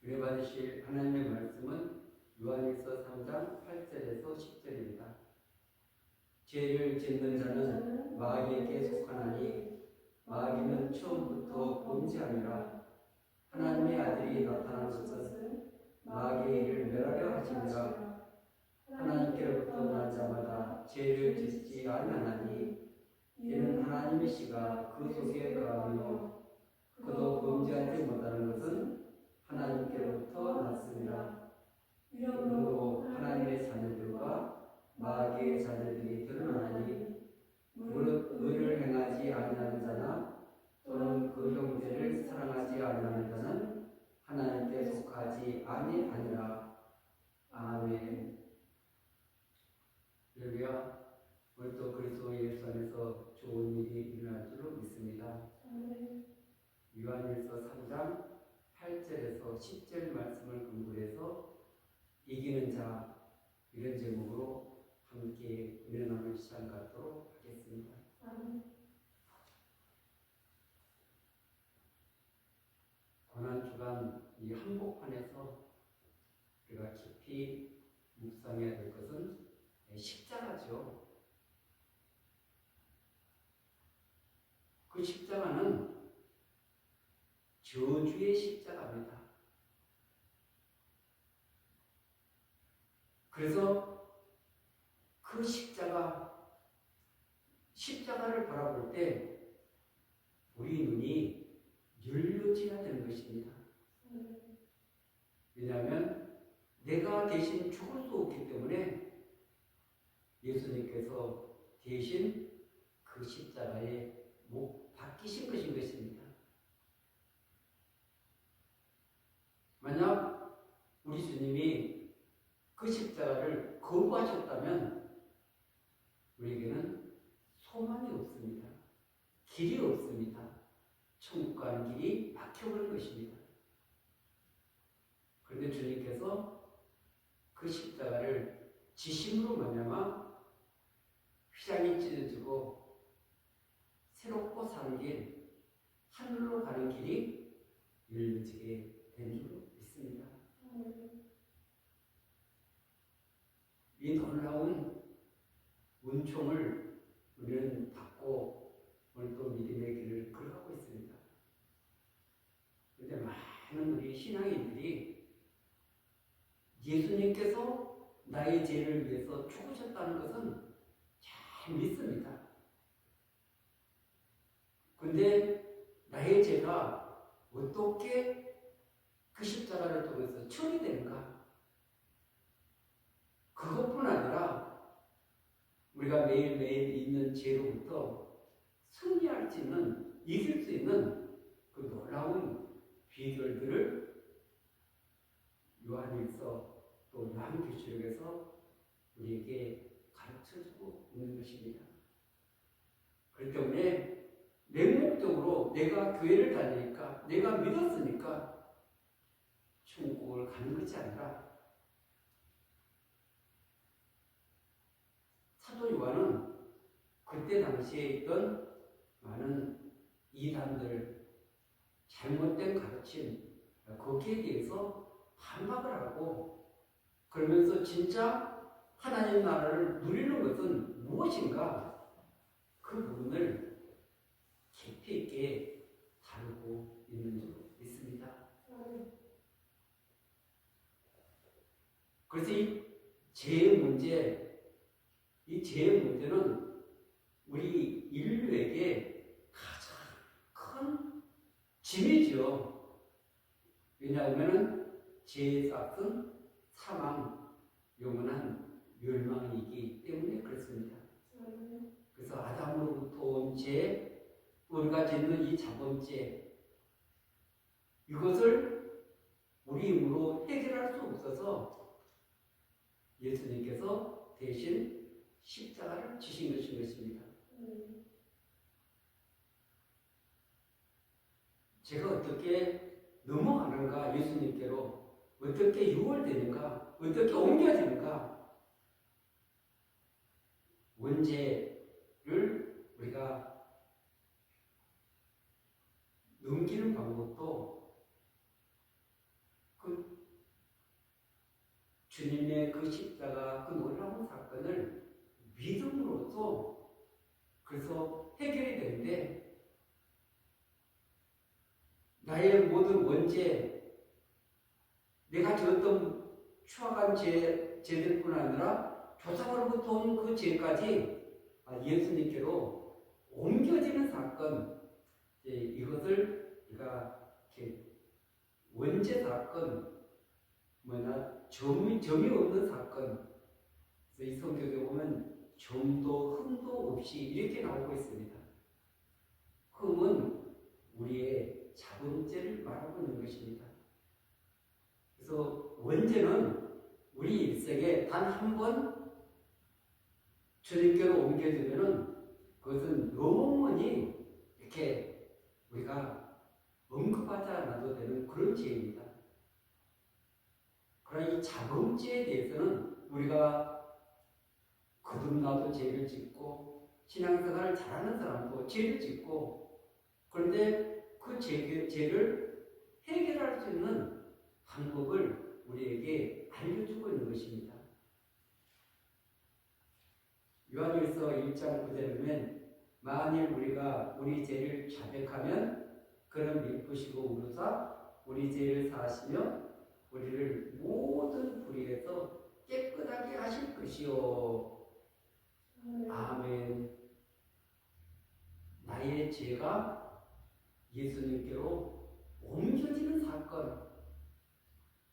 은혜 받으실 하나님의 말씀은 요한일서 3장 8절에서 10절입니다. 죄를 짓는 자는 마귀에게 속하나니 마귀는 처음부터 범죄하니라. 하나님의 아들이 나타난 것은 마귀의 일을 멸하려 하심이라. 하나님께로부터 난 자마다 죄를 짓지 아니하나니 이는 하나님의 씨가 그 속에 거하며 그도 범죄하지 못하는 것은 하나님께로부터 났습니다. 이러므로 하나님의 자녀들과 마귀의 자녀들이 드러나니 무릇 의를 행하지 아니하는 자나 또는 그 형제를 사랑하지 아니하는 자는 하나님께 속하지 아니하니라. 아멘. 할렐루야. 오늘도 그리스도 예수 안에서 좋은 일이 일어날 줄로 믿습니다. 요한일서 3장 8절에서 10절 말씀을 근거로 해서 이기는 자, 이런 제목으로 함께 은혜 나눌 시간 갖도록 하겠습니다. 고난주간 이 한복판에서 우리가 깊이 묵상해야 될 것은 십자가죠. 그 십자가는 저주의 십자가입니다. 그래서 그 십자가를 바라볼 때 우리 눈이 열려져야 되는 것입니다. 왜냐하면 내가 대신 죽을 수 없기 때문에 예수님께서 대신 그 십자가에 못 박히신 것입니다. 만약 우리 주님이 그 십자가를 거부하셨다면 우리에게는 소망이 없습니다. 길이 없습니다. 천국 가는 길이 막혀버린 것입니다. 그런데 주님께서 그 십자가를 지심으로 말미암아 휘장이 찢어지고 새롭고 사는 길, 하늘로 가는 길이 열려지게 된 줄 믿습니다. 이 놀라운 은총을 우리는 받고 오늘 또 믿음의 길을 걸어가고 있습니다. 그런데 많은 우리 신앙인들이 예수님께서 나의 죄를 위해서 죽으셨다는 것은 잘 믿습니다. 그런데 나의 죄가 어떻게 그 십자가를 통해서 처리되는가? 그것뿐 아니라 우리가 매일매일 있는 죄로부터 승리할 수 있는, 이길 수 있는 그 놀라운 비결들을 요한일서 또 요한계시록에서 우리에게 가르쳐주고 있는 것입니다. 그렇기 때문에 맹목적으로 내가 교회를 다니니까, 내가 믿었으니까 천국을 가는 것이 아니라 사도 요한은 그때 당시에 있던 많은 이단들, 잘못된 가르침, 거기에 대해서 반박을 하고, 그러면서 진짜 하나님 나라를 누리는 것은 무엇인가, 그 부분을 깊이 있게 다루고 있는 줄 믿습니다. 그래서 이 죄의 문제는 우리 인류에게 가장 큰 짐이죠. 왜냐하면 죄의 싹은 사망, 영원한 멸망이기 때문에 그렇습니다. 그래서 아담으로부터 온 죄, 우리가 짓는 이 자본죄, 이것을 우리 힘으로 해결할 수 없어서 예수님께서 대신 십자가를 지신 것입니다. 제가 어떻게 넘어가는가, 예수님께로 어떻게 유월되는가, 어떻게 옮겨지는가, 원죄를 우리가 넘기는 방법도 그 주님의 그 십자가 그 놀라운 사건을 믿음으로써 그래서 해결이 되는데 나의 모든 원죄 내가 지었던 추악한 죄들뿐 아니라 조상으로부터 온 그 죄까지 예수님께로 옮겨지는 사건 이것을 우리가 이렇게 원죄 사건 점이 없는 사건 그래서 이 성경에 보면 점도 흠도 없이 이렇게 나오고 있습니다. 흠은 우리의 자본죄를 말하고 있는 것입니다. 그래서 원죄는 우리 일생에 단 한 번 주님께로 옮겨지면은 그것은 영원히 이렇게 우리가 언급하지 않아도 되는 그런 죄입니다. 그러나 이 자범죄에 대해서는 우리가 거듭나도 죄를 짓고 신앙생활을 잘하는 사람도 죄를 짓고 그런데 그 죄를 해결할 수 있는 방법을 우리에게 알려주고 있는 것입니다. 요한일서 1장 9절에 보면 만일 우리가 우리 죄를 자백하면 그는 미쁘시고 우루사 우리 죄를 사하시며 우리를 모든 불의에서 깨끗하게 하실 것이요. 아멘. 나의 죄가 예수님께로 옮겨지는 사건.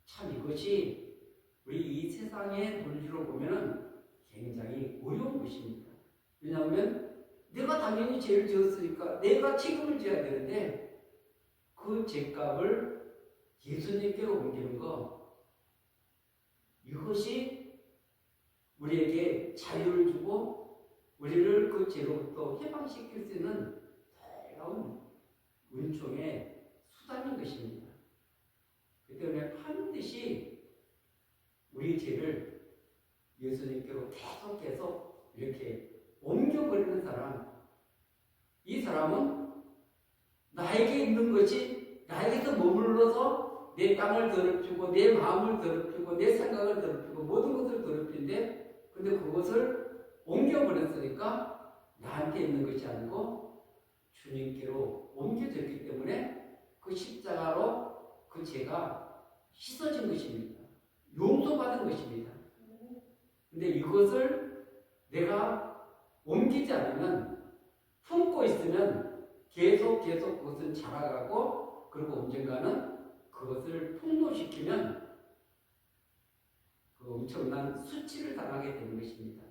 참 이것이 우리 이 세상의 논리로 보면 굉장히 어려운 것입니다. 왜냐하면 내가 당연히 죄를 지었으니까 내가 책임을 져야 되는데 그 죄값을 예수님께로 옮기는 것 이것이 우리에게 자유를 주고 우리를 그 죄로부터 해방시킬 수 있는 놀라운 은총의 수단인 것입니다. 그 때문에 반드시 우리 죄를 예수님께로 계속 이렇게 옮겨버리는 사람 이 사람은 나에게 있는 것이 나에게서 머물러서 내 땅을 더럽히고 내 마음을 더럽히고 내 생각을 더럽히고 모든 것을 더럽히는데 근데 그것을 옮겨버렸으니까 나한테 있는 것이 아니고 주님께로 옮겨졌기 때문에 그 십자가로 그 죄가 씻어진 것입니다. 용서받은 것입니다. 근데 이것을 내가 옮기지 않으면 품고 있으면 계속 그것은 자라가고 그리고 언젠가는 그것을 폭로시키면 그 엄청난 수치를 당하게 되는 것입니다.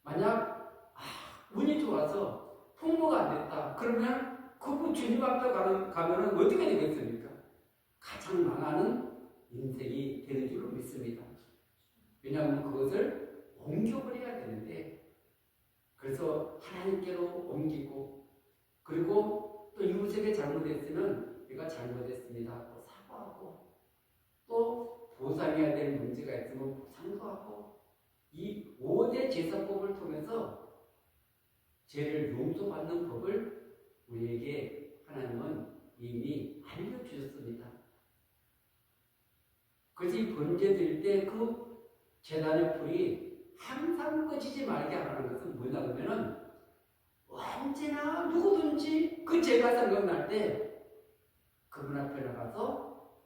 만약 운이 좋아서 폭로가 안 됐다. 그러면 그 주님 앞에 가면은 어떻게 되겠습니까? 가장 망하는 인생이 되는 줄로 믿습니다. 왜냐하면 그것을 옮겨버려야 되는데 그래서 하나님께로 옮기고 그리고 또 이웃에게 잘못했으면 내가 잘못했습니다 하고 사과하고 또 보상해야 될 문제가 있으면 보상도 하고 이 5대 제사법을 통해서 죄를 용서받는 법을 우리에게 하나님은 이미 알려주셨습니다. 그래서 이 번제드릴 때 그 제단의 불이 항상 꺼지지 말게 하라는 것은 뭐냐 그러면은 언제나 누구든지 그 죄가 생각날 때 그분 앞에 나가서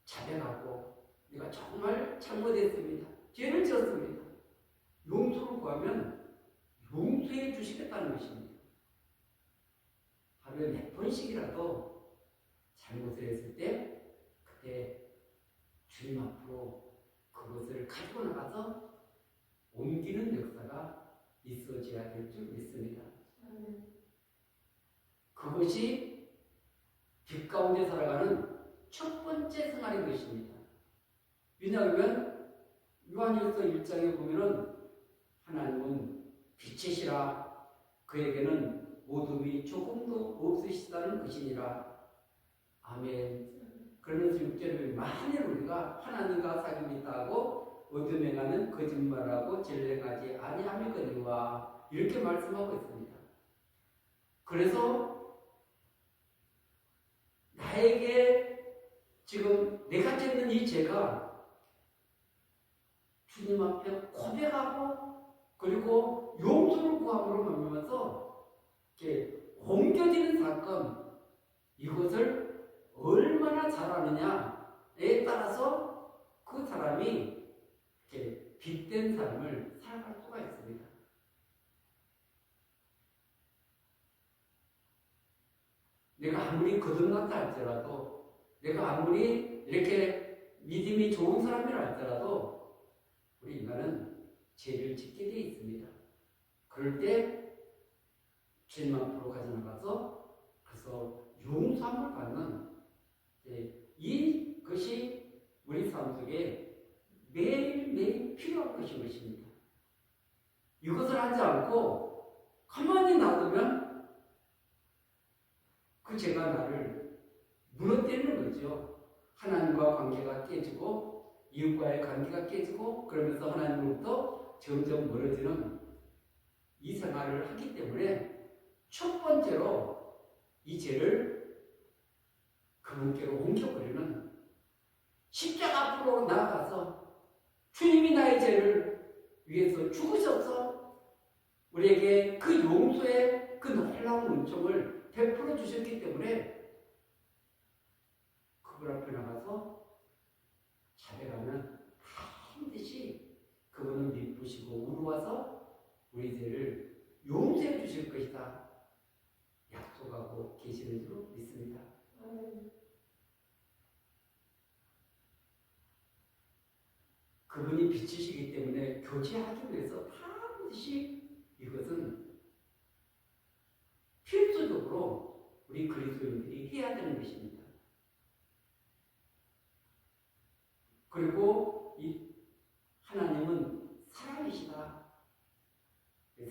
자백하고 내가 정말 잘못했습니다. 죄를 지었습니다. 용서를 구하면 용서해 주시겠다는 것입니다. 하루에 몇 번씩이라도 잘못을 했을 때 그때 주님 앞으로 그것을 가지고 나가서 옮기는 역사가 있어져야 될 줄 믿습니다. 그것이 빛 가운데 살아가는 첫 번째 생활인 것입니다. 왜냐하면 요한일서 1장에 보면은 하나님은 빛이시라 그에게는 어둠이 조금도 없으시다는 것이니라. 아멘. 그러면서 6절에 만일 우리가 하나님과 사귐이 있다고 어둠에 가는 거짓말하고 전례하지 아니하거니와 이렇게 말씀하고 있습니다. 그래서 나에게 지금 내가 짓는 이 죄가 주님 앞에 고백하고 그리고 용서를 구함으로 말미암아서 이렇게 옮겨지는 사건, 이것을 얼마나 잘하느냐에 따라서 그 사람이 이렇게 빛된 삶을 살아갈 수가 있습니다. 내가 아무리 거듭났다 할지라도, 내가 아무리 이렇게 믿음이 좋은 사람이라 할지라도 우리 인간은 죄를 짓게 되어 있습니다. 그럴 때 주님 앞으로 가져나가서 그래서 용서함을 받는 이것이 우리 삶 속에 매일매일 필요한 것입니다. 이것을 하지 않고 가만히 놔두면 그 죄가 나를 무너뜨리는 거죠. 하나님과 관계가 깨지고 이웃과의 관계가 깨지고 그러면서 하나님으로부터 점점 멀어지는 이 생활을 하기 때문에 첫 번째로 이 죄를 그분께로 옮겨버리는 십자가 앞으로 나아가서 주님이 나의 죄를 위해서 죽으셔서 우리에게 그 용서의 그 놀라운 은총을 베풀어 주셨기 때문에 그분 앞에 나가서 자백하면 반드시 그분은 미쁘시고 우러와서 우리 죄를 용서해 주실 것이다 약속하고 계시는 줄 믿습니다. 그분이 빛이시기 때문에 교제하기 위해서 반드시 이것은 필수적으로 우리 그리스도인들이 해야 되는 것입니다. 그리고 이 하나님은 사랑이시다.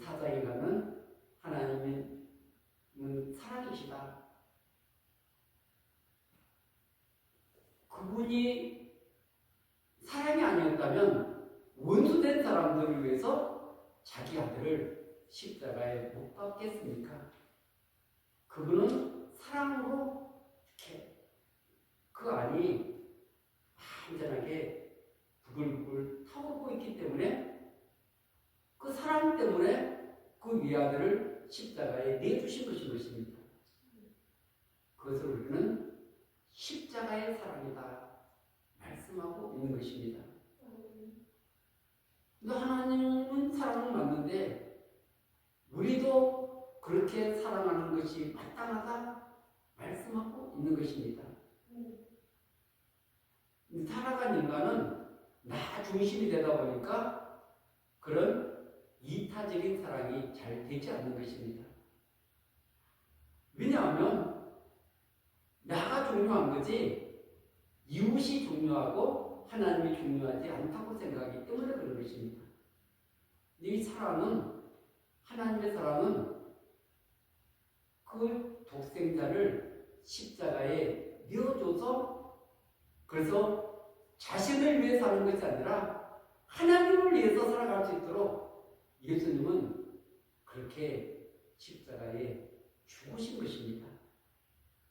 사자에 가면 하나님은 사랑이시다. 그분이 사랑이 아니었다면 원수된 사람들을 위해서 자기 아들을 십자가에 못 박겠습니까? 그분은 사랑으로 이렇게 그 안이 완전하게 부글부글 타오르고 있기 때문에 그 사랑 때문에 그 위아들을 십자가에 내주신 것입니다. 그것을 우리는 십자가의 사랑이다 말씀하고 있는 것입니다. 근데 하나님은 사랑을 맞는데 우리도 그렇게 사랑하는 것이 마땅하다 말씀하고 있는 것입니다. 살아간 인간은 나 중심이 되다 보니까 그런 이타적인 사랑이 잘 되지 않는 것입니다. 왜냐하면 나가 중요한 거지 이웃이 중요하고 하나님이 중요하지 않다고 생각하기 때문에 그런 것입니다. 이 사랑은 하나님의 사랑은 그 독생자를 십자가에 내어줘서 그래서 자신을 위해 사는 것이 아니라 하나님을 위해서 살아갈 수 있도록 예수님은 그렇게 십자가에 죽으신 것입니다.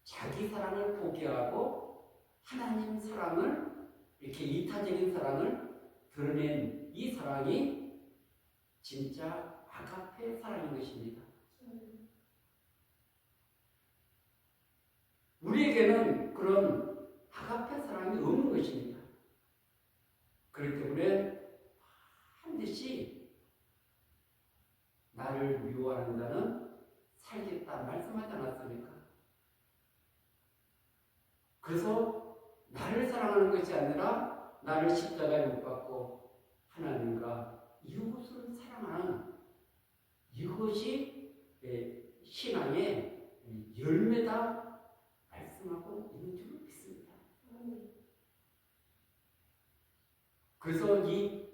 자기 사랑을 포기하고 하나님 사랑을 이렇게 이타적인 사랑을 드러낸 이 사랑이 진짜 아가페 사랑인 것입니다. 우리에게는 그런 아가페 사랑이 없는 것입니다. 그렇기 때문에 반드시 나를 미워하는 자는 살겠다 말씀하지 않았습니까? 그래서 나를 사랑하는 것이 아니라 나를 십자가에 못 박고 하나님과 이웃을 사랑하는 이것이 신앙의 열매다 말씀하고 있는 줄 믿습니다. 그래서 이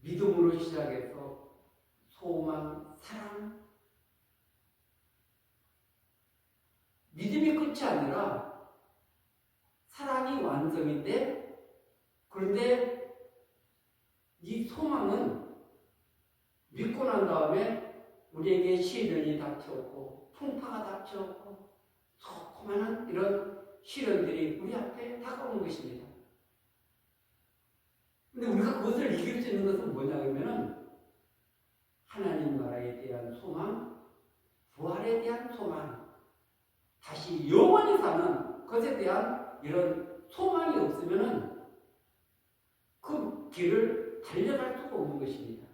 믿음으로 시작해서 소망, 사랑, 믿음이 끝이 아니라 사랑이 완성인데 그런데 이 소망은 믿고 난 다음에 우리에게 시련이 닥쳐오고 풍파가 닥쳐오고 조그마한 이런 시련들이 우리 앞에 다가오는 것입니다. 근데 우리가 그것을 이길 수 있는 것은 뭐냐 그러면은 하나님 나라에 대한 소망, 부활에 대한 소망, 다시 영원히 사는 것에 대한 이런 소망이 없으면은 그 길을 달려갈 수가 없는 것입니다.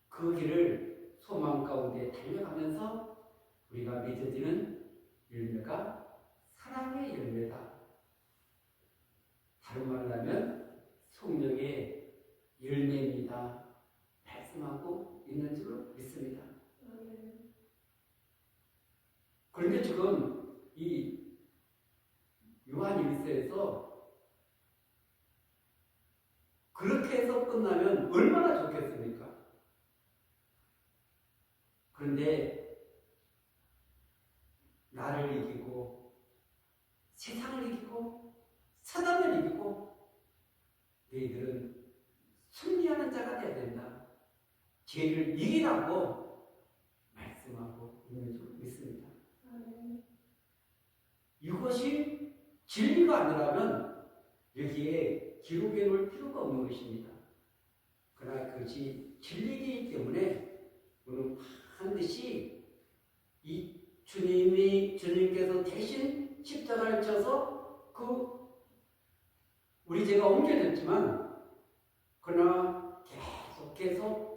그 길을 소망 가운데 달려가면서 우리가 맺어지는 열매가 사랑의 열매다. 다른 말로 하면 성령의 열매입니다. 말씀하고 있는 줄로 믿습니다. 그런데 지금 이 요한 1서에서 그렇게 해서 끝나면 얼마나 좋겠습니까? 그런데 나를 이기고 세상을 이기고 사단을 이기고 너희들은 승리하는 자가 되어야 된다. 죄를 이기라고 말씀하고 있는 줄 믿습니다. 이것이 진리가 아니라면 여기에 기록해 놓을 필요가 없는 것입니다. 그러나 그것이 진리이기 때문에 우리는 반드시 이 주님께서 대신 십자가를 져서 우리 죄가 옮겨졌지만 그러나 계속해서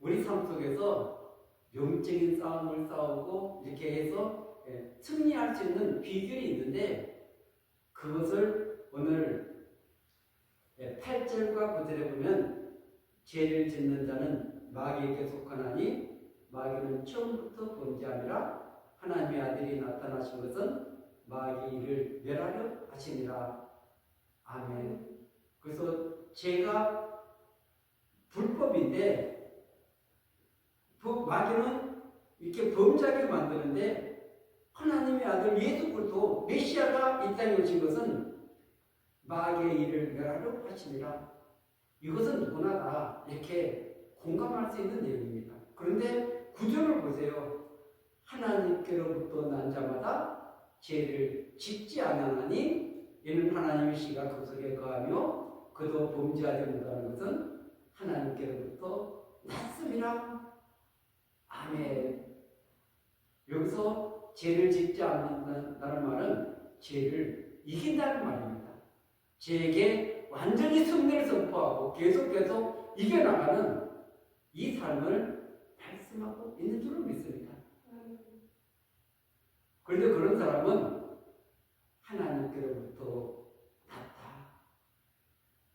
우리 삶 속에서 영적인 싸움을 싸우고 이렇게 해서 승리할 수 있는 비결이 있는데 그것을 오늘 8절과 9절에 보면 죄를 짓는 자는 마귀에게 속하나니 마귀는 처음부터 범죄하니라 하나님의 아들이 나타나신 것은 마귀를 멸하려 하시니라. 아멘. 그래서 죄가 불법인데 마귀는 이렇게 범죄하게 만드는데 하나님의 아들 예수 그리스도 메시아가 이 땅에 오신 것은 마귀의 일을 멸하려 하시니라. 이것은 누구나 다 이렇게 공감할 수 있는 내용입니다. 그런데 구절을 보세요. 하나님께로부터 난 자마다 죄를 짓지 아니하나니 이는 하나님의 씨가 그 속에 거하며 그도 범죄하지 못하는 것은 하나님께로부터 났음이라. 아멘. 여기서 죄를 짓지 않는다는 말은 죄를 이긴다는 말입니다. 죄에게 완전히 승리를 선포하고 계속 이겨나가는 이 삶을 말씀하고 있는 줄로 믿습니다. 그런데 그런 사람은 하나님께로부터 났다.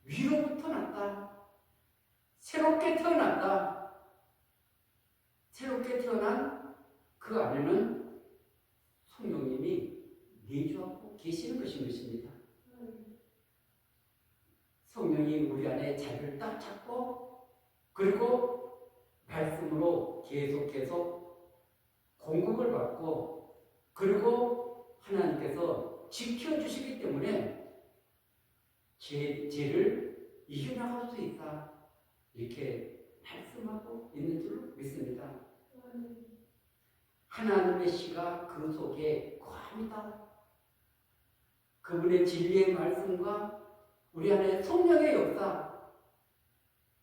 위로부터 났다. 새롭게 태어났다. 새롭게 태어난 그 안에는 성령님이 내주하고 계시는 것입니다. 성령이 우리 안에 자리를 딱 잡고 그리고 말씀으로 계속해서 공급을 받고 그리고 하나님께서 지켜주시기 때문에 죄를 이겨나갈 수 있다. 이렇게 말씀하고 있는 줄 믿습니다. 하나님의 씨가 그 속에 거합니다. 그분의 진리의 말씀과 우리 안에 성령의 역사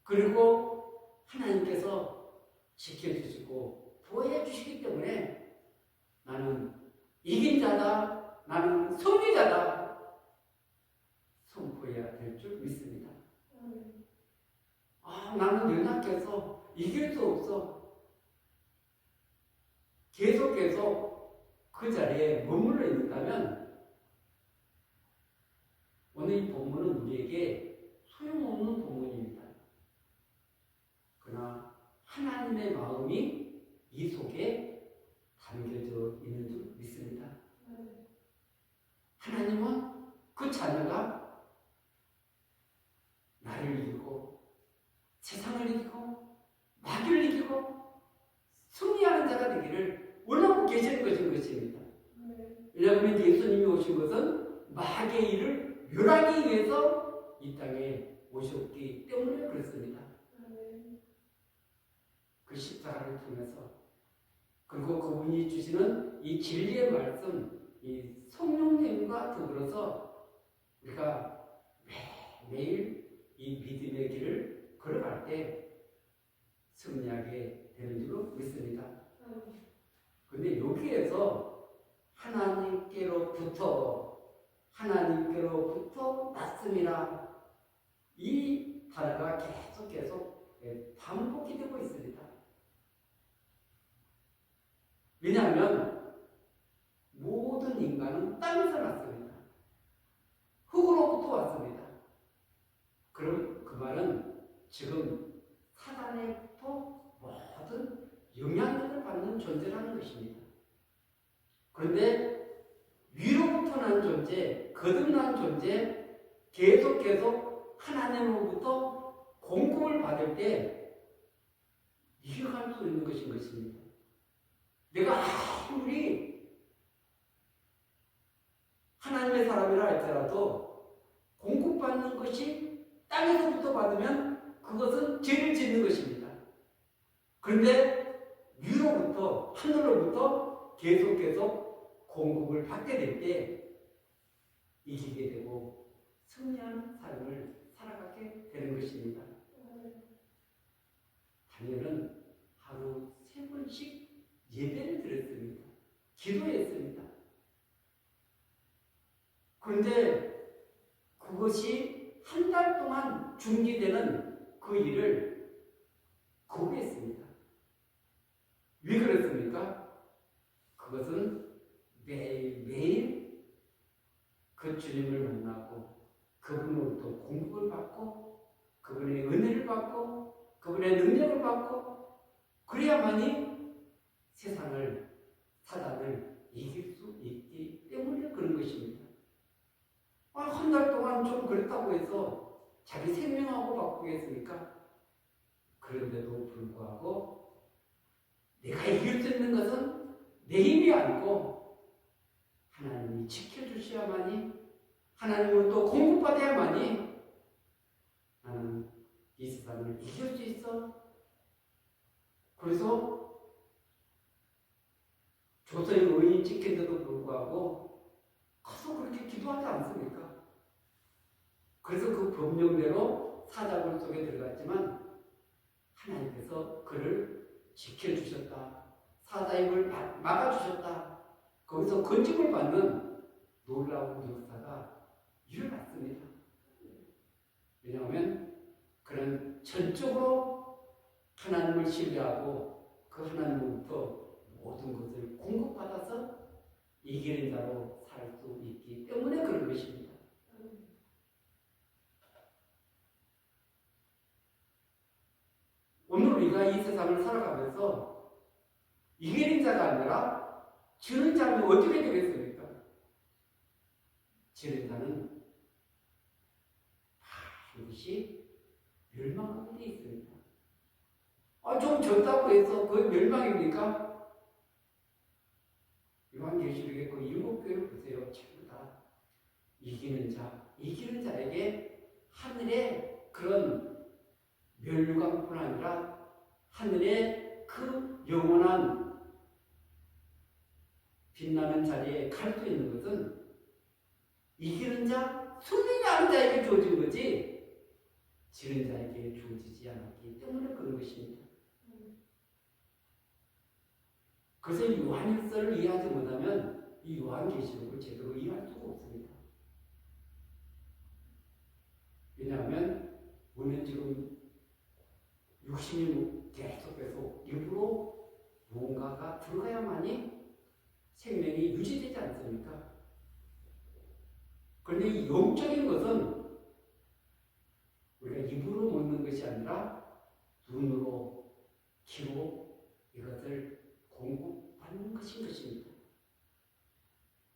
그리고 하나님께서 지켜주시고 보호해 주시기 때문에 나는 이긴 자다. 나는 승리자다. 선포해야 될 줄 믿습니다. 나는 연약해서 이길 수 없어. 계속해서 그 자리에 머물러 있는다면 오늘 이 본문은 우리에게 소용없는 본문입니다. 그러나 하나님의 마음이 이 속에 담겨져 있는 줄 믿습니다. 하나님은 그 자녀가 나를 이기고 세상을 이기고 마귀를 이기고 승리하는 자가 되기를 원하고 계시는 것입니다. 왜냐하면 예수님이 오신 것은 마귀의 일을 멸하기 위해서 이 땅에 오셨기 때문에 그렇습니다. 그 십자가를 통해서 그리고 그분이 주시는 이 진리의 말씀 이 성령님과 더불어서 우리가 매일 이 믿음의 길을 걸어갈 때 승리하게 되는 줄로 믿습니다. 그런데 여기에서 하나님께로부터 났음이라 이 단어가 계속 반복이 되고 있습니다. 왜냐하면 모든 인간은 땅에서 났습니다. 흙으로부터 왔습니다. 그럼 그 말은 지금 사단에부터 모든 영향력을 받는 존재라는 것입니다. 그런데 위로부터 난 존재, 거듭난 존재, 계속 하나님으로부터 공급을 받을 때 이겨갈 수 있는 것입니다. 내가 아무리 하나님의 사람이라 할지라도 공급받는 것이 땅에서부터 받으면 그것은 죄를 짓는 것입니다. 그런데 위로부터, 하늘로부터 계속 공급을 받게 될 때 이기게 되고 승리하는 삶을 살아가게 되는 것입니다. 다니엘은 하루 3번씩 예배를 드렸습니다. 기도했습니다. 그런데 그것이 한 달 동안 중지되는 그 일을 거부했습니다. 왜 그랬습니까? 그것은 매일매일 그 주님을 만나고 그분으로부터 공급을 받고 그분의 은혜를 받고 그분의 능력을 받고 그래야만이 세상을, 사단을 이길 수 있기 때문에 그런 것입니다. 한 달 동안 좀 그렇다고 해서 자기 생명하고 바꾸겠습니까? 그런데도 불구하고 내가 이길 수 있는 것은 내 힘이 아니고 하나님이 지켜주셔야만이, 하나님으로부터 공급받아야만이 나는 이 세상을 이길 수 있어. 그래서 조선의 의인이 지킨데도 불구하고 가서 그렇게 기도하지 않습니까? 그래서 그 법령대로 사자굴 속에 들어갔지만 하나님께서 그를 지켜주셨다. 사자의 입을 막아주셨다. 거기서 건짐을 받는 놀라운 역사가 일어났습니다. 왜냐하면 그는 전적으로 하나님을 신뢰하고 그 하나님으로부터 모든 것을 공급받아서 이기는 자로 살 수 있기 때문에 그런 것입니다. 오늘 우리가 이 세상을 살아가면서 이기는 자가 아니라 지는 자는 어떻게 되겠습니까? 지는 자는 반드시 멸망하게 되어 있습니다. 좀 졌다고 해서 그게 멸망입니까? 요한계시록의 그 7교회를 보세요. 전부 다 이기는 자에게 하늘의 그런 멸류관뿐 아니라 하늘의 그 영원한 빛나는 자리에 갈 수 있는 것은 이기는 자, 승리하는 자에게 주어진 거지 지는 자에게 주어지지 않았기 때문에 그런 것입니다. 그래서 요한일서를 이해하지 못하면 이 요한계시록을 제대로 이해할 수가 없습니다. 왜냐하면 우리는 지금 육신이 계속 일부러 무언가가 들어가야만이 생명이 유지되지 않습니까? 그런데 이 영적인 것은 우리가 입으로 먹는 것이 아니라 눈으로, 귀로 이것을 공급받는 것인 것입니다.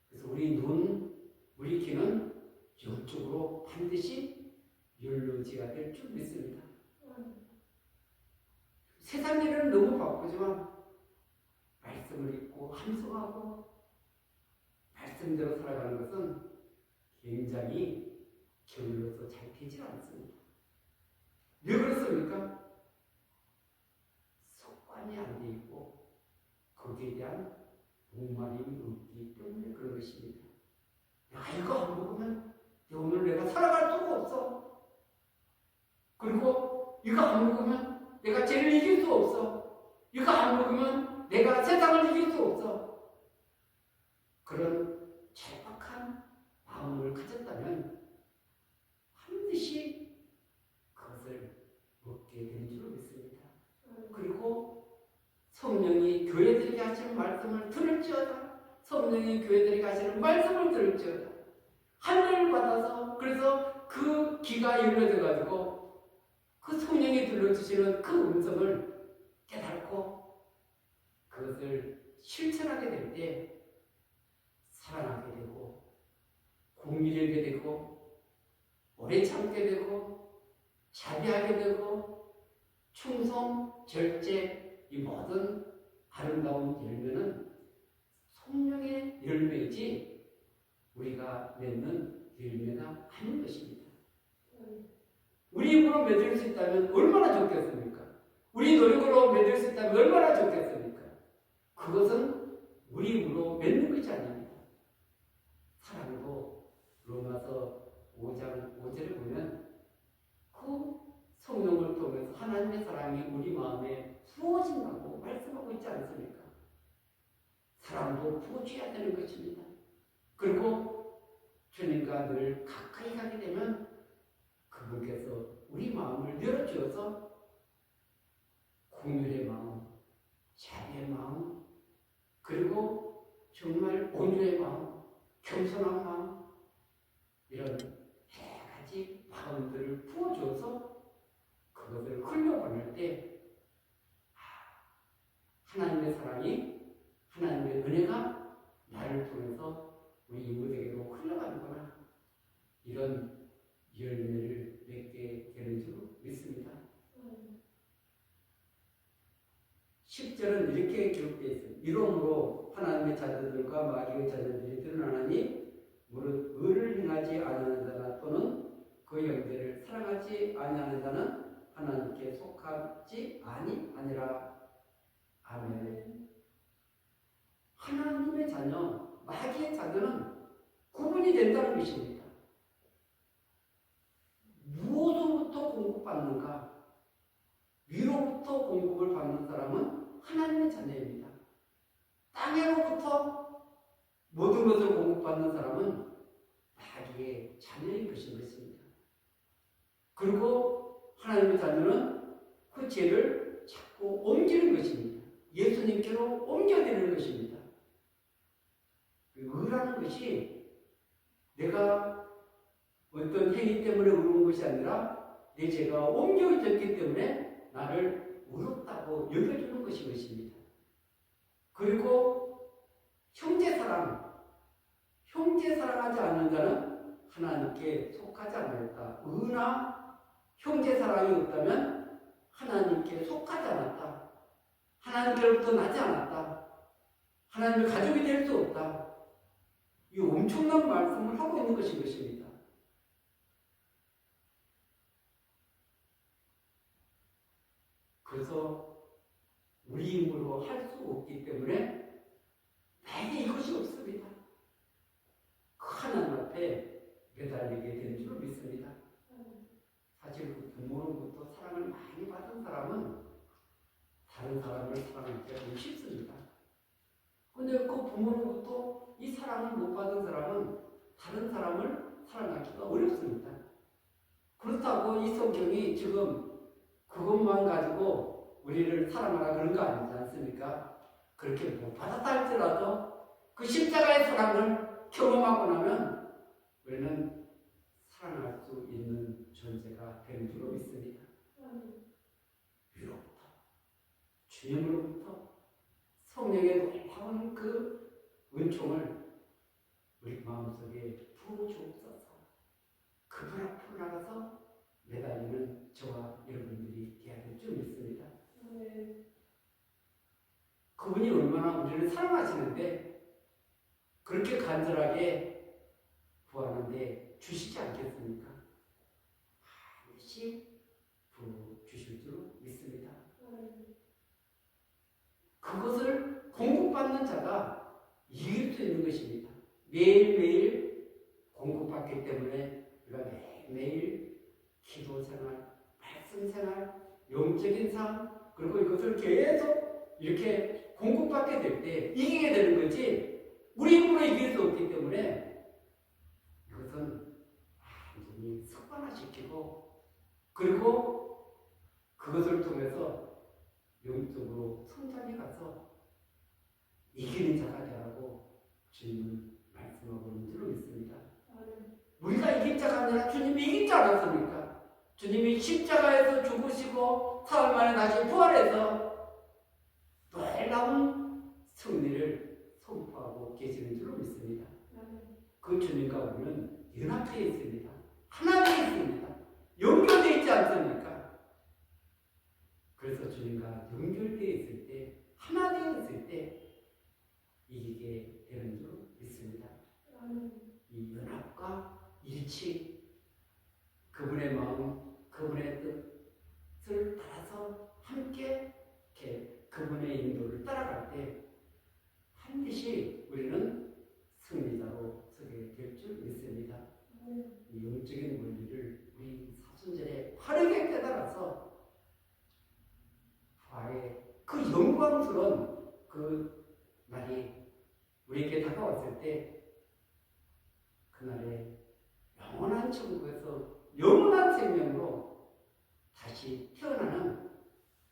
그래서 우리 눈, 우리 귀는 영적으로 반드시 연료지가 될 줄 믿습니다. 세상 일은 너무 바쁘지만 말씀을 읽고 함성하고 말씀대로 살아가는 것은 굉장히 게을러서 잘 되지 않습니다. 왜 그렇습니까? 습관이 안 돼 있고 거기에 대한 목마름이 없기 때문에 그런 것입니다. 야, 이거 안 먹으면 오늘 내가 살아갈 수가 없어. 그리고 이거 안 먹으면 내가 죄를 이길 수 없어. 이거 안 먹으면 내가 세상을 이길 수 없어. 그런 절박한 마음을 가졌다면 반드시 그것을 먹게 되는 줄 믿습니다. 그리고 성령이 교회들에게 하시는 말씀을 들을지어다. 성령이 교회들에게 하시는 말씀을 들을지어다. 하늘을 받아서 그래서 그 귀가 열려져 가지고 그 성령이 들려주시는 그 음성을 깨닫고 그것을 실천하게 될 때 사랑하게 되고 공의하게 되고 오래 참게 되고 자비하게 되고 충성, 절제 이 모든 아름다운 열매는 성령의 열매이지 우리가 맺는 열매가 아닌 것입니다. 우리 힘으로 맺을 수 있다면 얼마나 좋겠습니까? 우리 노력으로 맺을 수 있다면 얼마나 좋겠습니까? 그것은 우리 힘으로 맺는 것이 아닙니다. 사랑도 로마서 5장 5절에 보면 그 성령을 통해서 하나님의 사랑이 우리 마음에 부어진다고 말씀하고 있지 않습니까? 사랑도 부어줘야 되는 것입니다. 그리고 주님과 늘 가까이 가게 되면 그분께서 우리 마음을 열어주어서 공율의 마음, 자비의 마음, 그리고 정말 온유의 마음, 겸손한 마음 이런 여러 가지 마음들을 부어줘서 그것을 흘려보낼 때 하나님의 사랑이 하나님의 은혜가 나를 통해서 우리 이모에게로 흘러가는구나 이런 열매를 맺게 되는 줄 믿습니다. 10절은 이렇게 기록되어 있습니다. 이러므로 하나님의 자녀들과 마귀의 자녀들이 드러나니 무릇 의를 행하지 아니하는 자나 또는 그 형제를 사랑하지 아니하는 자는 하나님께 속하지 아니하니라. 아멘. 하나님의 자녀, 마귀의 자녀는 구분이 된다는 것입니다. 무엇으로부터 공급받는가? 위로부터 공급을 받는 사람은 하나님의 자녀입니다. 땅으로부터 모든 것을 공급받는 사람은 마귀의 자녀인 것입니다. 그리고 하나님의 자녀는 그 죄를 자꾸 옮기는 것입니다. 예수님께로 옮겨드리는 것입니다. 의라는 것이 내가 어떤 행위 때문에 의로운 것이 아니라 내 죄가 옮겨졌기 때문에 나를 의롭다고 여겨주는 것입니다. 그리고 형제 사랑하지 않는 자는 하나님께 속하지 않았다. 의나 형제 사랑이 없다면 하나님께 속하지 않았다. 하나님께로부터 나지 않았다. 하나님의 가족이 될 수 없다. 이 엄청난 말씀을 하고 있는 것입니다. 그래서 우리 힘으로 할 수 없기 때문에 내게 이것이 없습니다. 그 하나님 앞에 매달리게 된 줄 믿습니다. 사실 그 부모로부터 사랑을 많이 받은 사람은 다른 사람을 사랑하기가 좀 쉽습니다. 그런데 그 부모로부터 이 사랑을 못 받은 사람은 다른 사람을 사랑하기가 어렵습니다. 그렇다고 이 성경이 지금 그것만 가지고 우리를 사랑하라 그런 거 아니지 않습니까? 그렇게 못 받았다 할지라도 그 십자가의 사랑을 경험하고 나면 우리는 사랑할 수 있는 존재가 되는 줄로 믿습니다. 위로부터 주님으로부터 성령의 놀라운 그 은총을 우리 마음속에 부어주옵소서. 그분 앞으로 나가서 매달리는 저와 여러분들이 되어야 될 줄 믿습니다. 그분이 얼마나 우리를 사랑하시는데 그렇게 간절하게 구하는데 주시지 않겠습니까? 반드시 주실 줄 믿습니다. 그것을 공급받는 자가 이길 수 있는 것입니다. 매일매일 공급받기 때문에 우리가 매일매일 기도 생활, 말씀 생활, 영적인 삶, 그리고 이것을 계속 이렇게 공급받게 될 때 이기게 되는 거지 우리 힘으로 이길 수 없기 때문에 이것은 완전히 습관화시키고 그리고 그것을 통해서 영적으로 성장해 가서 이기는 자가 되라고 주님은 말씀하고 있는 줄로 믿습니다. 우리가 이긴 자가 아니라 주님이 이기지 않았습니까? 주님이 십자가에서 죽으시고 사흘 만에 다시 부활해서 놀라운 승리를 선포하고 계시는 줄로 믿습니다. 그 주님과 우리는 연합되어 있습니다. 하나 되어 있습니다. 연결되어 있지 않습니까? 그래서 주님과 연결되어 있을 때, 하나 되어 있을 때 이기게 되는 줄 믿습니다. 이 연합과 일치, 그분의 마음, 그분의 뜻을 따라서 함께 이렇게 그분의 인도를 따라갈 때 반드시 우리는 승리자로 서게 될 줄 믿습니다. 이 영적인 원리를 우리 사순절에 바르게 깨달아서 그 영광스러운 그 날이 우리에게 다가왔을 때 그날에 영원한 천국에서 영원한 생명으로 다시 태어나는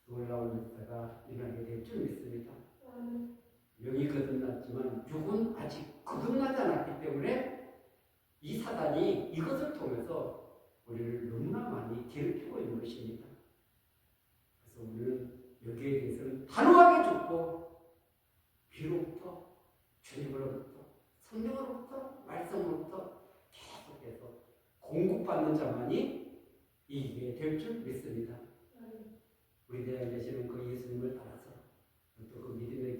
놀라운 역사가 일어나게 될 줄 믿습니다. 영이 거듭났지만 육은 아직 거듭나지 않았기 때문에 이 사단이 이것을 통해서 우리를 너무나 많이 괴롭히고 있는 것입니다. 그래서 우리는 여기에 대해서는 단호하게 죽고 비로부터 주님으로부터 성령으로부터 말씀으로부터 계속해서 공급받는 자만이 이기게 될 줄 믿습니다. 우리 대안에 계시는 그 예수님을 따라서 또 그 믿음의